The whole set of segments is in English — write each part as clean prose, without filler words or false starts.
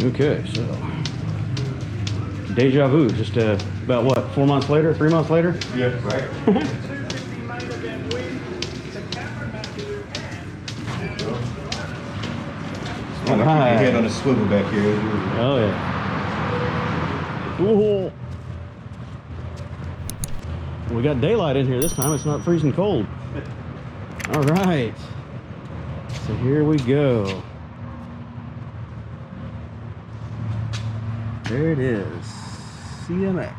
Okay, so deja vu. Just about what? 4 months later? 3 months later? Yeah, right. All right. Your head on a swivel back here. Oh yeah. Ooh. We got daylight in here this time. It's not freezing cold. All right. So here we go. There it is. CMX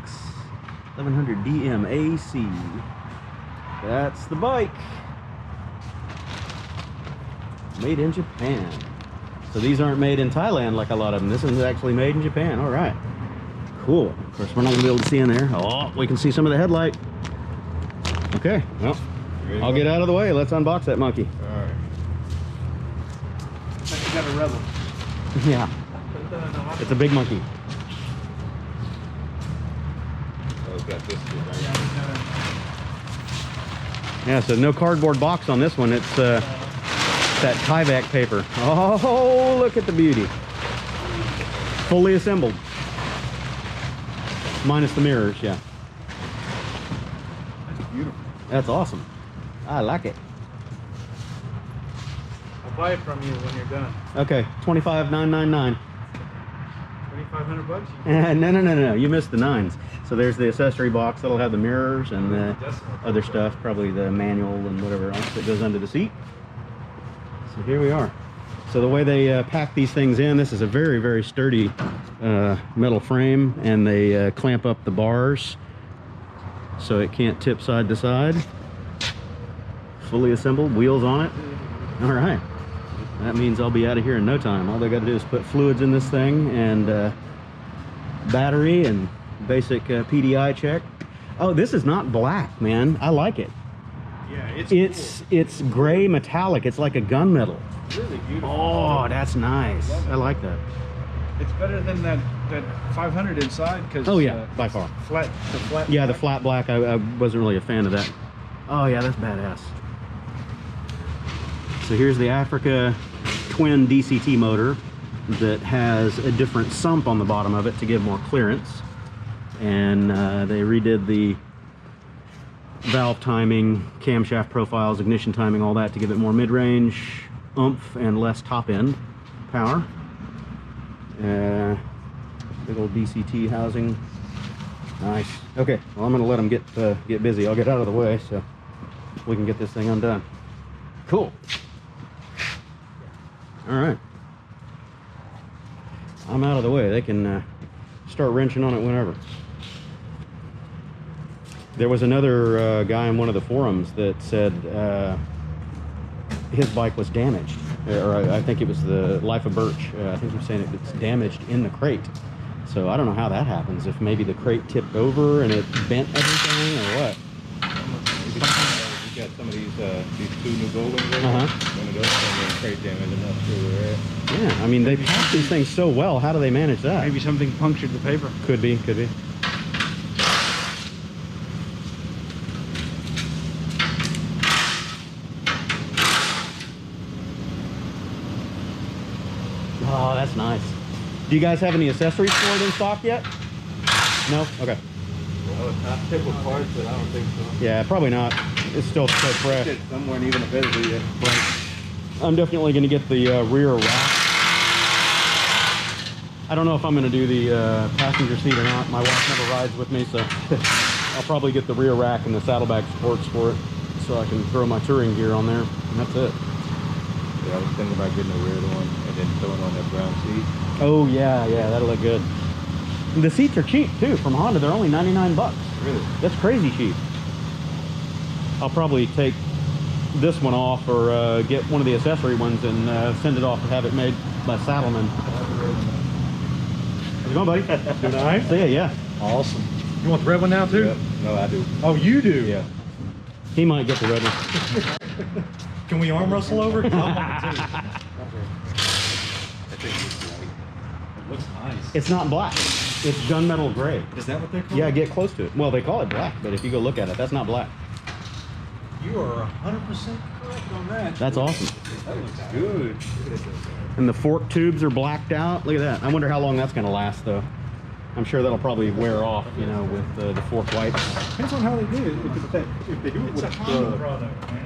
1100 DM AC. That's the bike. Made in Japan. So these aren't made in Thailand like a lot of them. This is actually made in Japan. All right. Cool. Of course, we're not going to be able to see in there. Oh, we can see some of the headlight. Okay. Well, I'll get out of the way. Let's unbox that monkey. All right. You got a Rebel. Yeah. It's a big monkey. Oh, it's got this too, right? Yeah, so no cardboard box on this one. It's that Tyvek paper. Oh, look at the beauty. Fully assembled. Minus the mirrors, yeah. That's beautiful. That's awesome. I like it. I'll buy it from you when you're done. Okay, $25,999. 2,500 bucks? No. You missed the nines. So there's the accessory box that'll have the mirrors and the other stuff, probably the manual and whatever else that goes under the seat. So here we are. So the way they pack these things in, this is a very, very sturdy metal frame, and they clamp up the bars so it can't tip side to side. Fully assembled, wheels on it. All right. That means I'll be out of here in no time. All they got to do is put fluids in this thing and battery and basic PDI check. Oh, this is not black, man. I like it. Yeah, It's gray metallic. It's like a gunmetal. really beautiful. Oh, that's nice. I like that. It's better than that 500 inside because Oh yeah, by far. The flat. Yeah, the flat black. I wasn't really a fan of that. Oh yeah, that's badass. So here's the Africa twin DCT motor that has a different sump on the bottom of it to give more clearance, and they redid the valve timing, camshaft profiles, ignition timing, all that to give it more mid-range oomph and less top-end power. Big old DCT housing. Nice. Okay, well, I'm gonna let them get busy. I'll get out of the way so we can get this thing undone. Cool. All right. I'm out of the way. They can start wrenching on it whenever. There was another guy in one of the forums that said his bike was damaged, or I think it was the Life of Birch. I think he was saying it's damaged in the crate. So I don't know how that happens. If maybe the crate tipped over and it bent everything, or what? You got some of these two new gold ones. One of those and crate damage. I'm not sure where they're at. Yeah, I mean, they pack these things so well. How do they manage that? Maybe something punctured the paper. Could be, could be. Oh, that's nice. Do you guys have any accessories for it in stock yet? No? Okay. Well, it's not typical parts, but I don't think so. Yeah, probably not. It's still so fresh. Some weren't even available yet. Right. I'm definitely going to get the rear rack. I don't know if I'm going to do the passenger seat or not. My wife never rides with me, so I'll probably get the rear rack and the saddlebag supports for it so I can throw my touring gear on there, and that's it. Yeah, I was thinking about getting a rear one and then throwing on that brown seat. Oh, yeah, that'll look good. The seats are cheap, too, from Honda. They're only 99 bucks. Really? That's crazy cheap. I'll probably take this one off or get one of the accessory ones and send it off and have it made by Saddleman. How's it going, buddy? Doing all right? See ya, yeah. Awesome. You want the red one now, too? Yep. No, I do. Oh, you do? Yeah. He might get the red one. Can we arm wrestle over? I think it's white. It looks nice. It's not black. It's gunmetal gray. Is that what they call it? Yeah, get close to it. Well, they call it black, but if you go look at it, that's not black. You are 100% correct on that. That's awesome. That looks good. And the fork tubes are blacked out. Look at that. I wonder how long that's going to last, though. I'm sure that'll probably wear off, you know, with the fork wipes. Depends on how they do it. If they do it with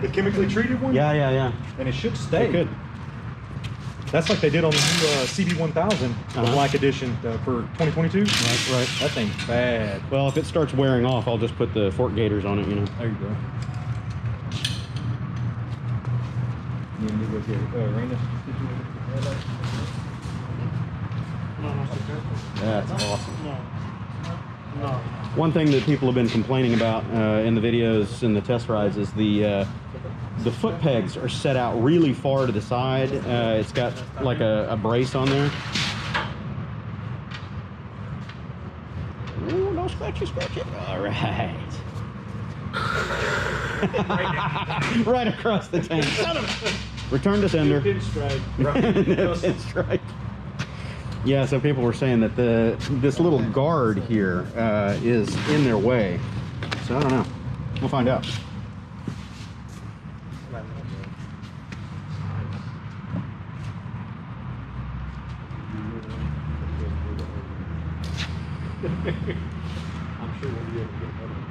the chemically treated one, Yeah. and it should stay. It could. That's like they did on the new CB1000, the Black Edition for 2022. Right. That thing's bad. Well, if it starts wearing off, I'll just put the fork gators on it, you know. There you go. That's awesome. One thing that people have been complaining about in the videos and the test rides is the foot pegs are set out really far to the side. It's got like a brace on there. Ooh, no scratchy. All right. Right across the tank. Son of a... Return to sender. Pinstripe. Pinstripe. Yeah, so people were saying that this little guard here is in their way. So I don't know. We'll find out. I'm sure we'll be able to get another one.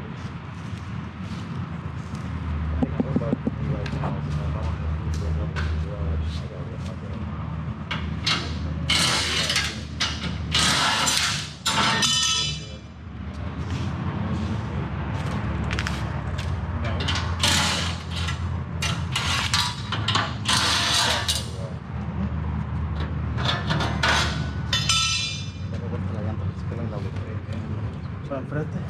Enfrente.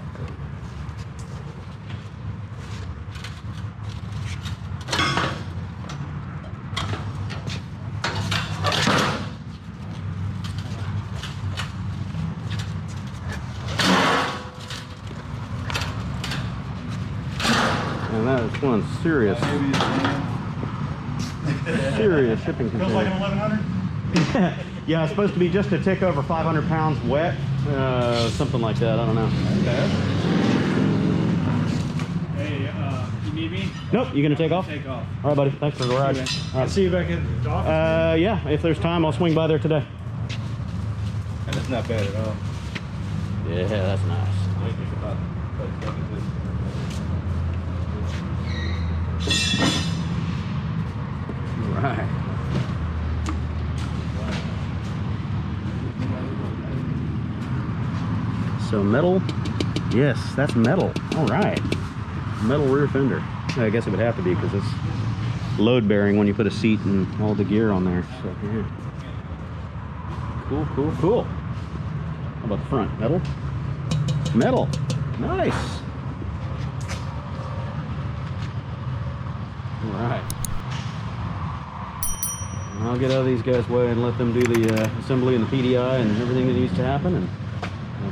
And that is one serious shipping container. Feels like an 1100? Yeah, it's supposed to be just a tick over 500 pounds wet, something like that. I don't know. Hey, you need me? Nope, you gonna take off? Take off. All right, buddy. Thanks for the ride. All I'll right. see you back at the office. Yeah, if there's time, I'll swing by there today. And it's not bad at all. Yeah, that's nice. All right. So metal, yes, that's metal. All right, metal rear fender. I guess it would have to be because it's load bearing when you put a seat and all the gear on there. So yeah. Cool. How about the front? Metal, nice. All right. I'll get out of these guys' way and let them do the assembly and the PDI and everything that needs to happen. And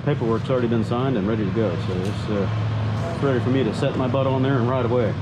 paperwork's already been signed and ready to go, so it's ready for me to set my butt on there and ride away.